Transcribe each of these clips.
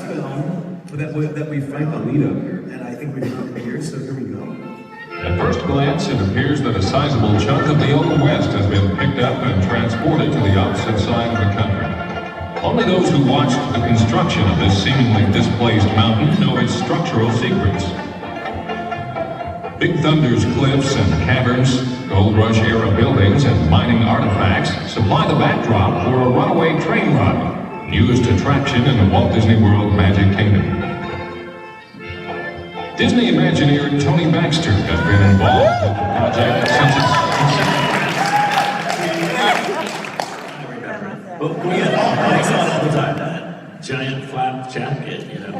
film that we framed a lead up here, and I think we've done it here, so here we go. At first glance, it appears that a sizable chunk of the Old West has been picked up and transported to the opposite side of the country. Only those who watched the construction of this seemingly displaced mountain know its structural secrets. Big Thunder's cliffs and caverns, Gold Rush era buildings and mining artifacts supply the backdrop for a runaway train ride, newest attraction in the Walt Disney World Magic Kingdom. Disney Imagineer Tony Baxter has been involved with the project since its inception. Well, we get all the time. That giant flap jacket, you know.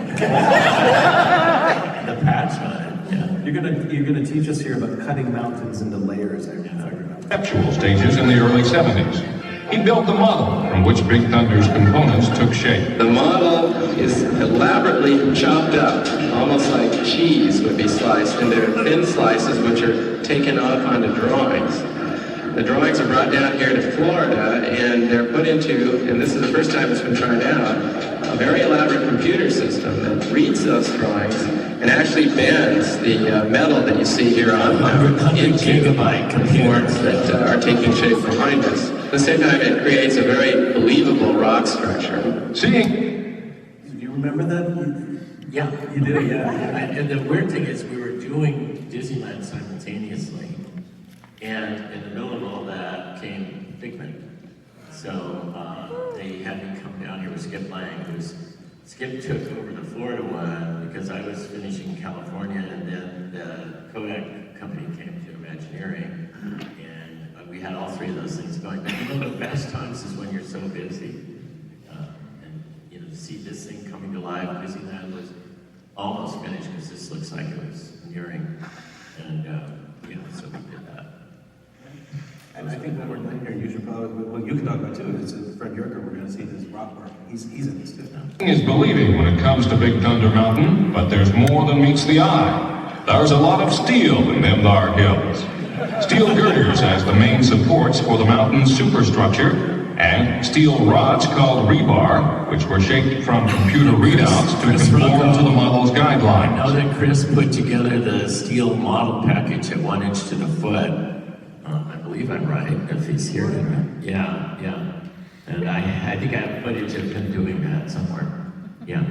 The patch on it, yeah. You're gonna teach us here about cutting mountains into layers. I figured out. Conceptual stages in the early 70s. He built the model from which Big Thunder's components took shape. The model is elaborately chopped up, almost like cheese would be sliced into thin slices which are taken off onto drawings. The drawings are brought down here to Florida and they're put into, and this is the first time it's been tried out, a very elaborate computer system that reads those drawings and actually bends the metal that you see here on them 100 gigabyte forms that are taking shape behind us. At the same time, it creates a very believable rock structure. Seeing Do you remember that? Yeah. You do, yeah. And the weird thing is we were doing Disneyland simultaneously, and in the middle of all that came Figment. So they had me come down here with Skip Lang. Skip took over the Florida one because I was finishing California, and then the Kodak company came to Imagineering, and we had all three of those things going. But you know, the best times is when you're so busy, and you know, to see this thing coming to life. Disneyland was almost finished because this looks like it was nearing, and you know, so we did that. And I think what we're doing here, you should probably, well, you can talk about too, is Fred Yerker, we're gonna see his rock work. He's in this too. is believing when it comes to Big Thunder Mountain, but there's more than meets the eye. There's a lot of steel in them thar hills. Steel girders as the main supports for the mountain's superstructure, and steel rods called rebar, which were shaped from computer readouts to conform to the model's guidelines. Now that Chris put together the steel model package at 1 inch to the foot, I believe I'm right, if he's here. Yeah, yeah. And I think I have footage of him doing that somewhere. Yeah.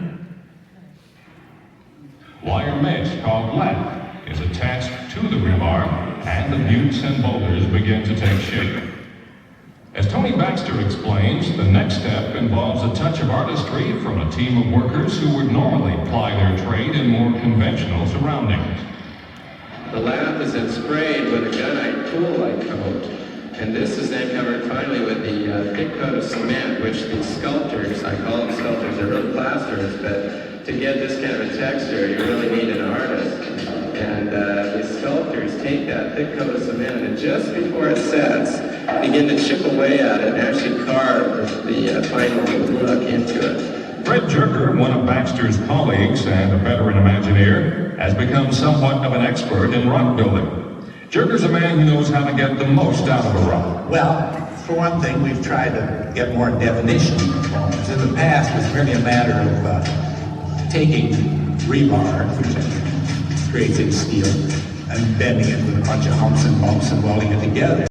Wire mesh called lath is attached to the rebar, and the buttes and boulders begin to take shape. As Tony Baxter explains, the next step involves a touch of artistry from a team of workers who would normally ply their trade in more conventional surroundings. The lath is then sprayed with a gunite tool-like coat, and this is then covered finally with the thick coat of cement, which the sculptors, I call them sculptors, they're really plasterers, but to get this kind of a texture, you really need an artist. And the sculptors take that thick coat of cement and just before it sets, begin to chip away at it and actually carve the final look into it. Fred Yerker, one of Baxter's colleagues and a veteran Imagineer, has become somewhat of an expert in rock building. Yerker's a man who knows how to get the most out of a rock. Well, for one thing, we've tried to get more definition in the forms. In the past, it was merely a matter of taking rebar, which creates in steel, and bending it with a bunch of humps and bumps and welding it together.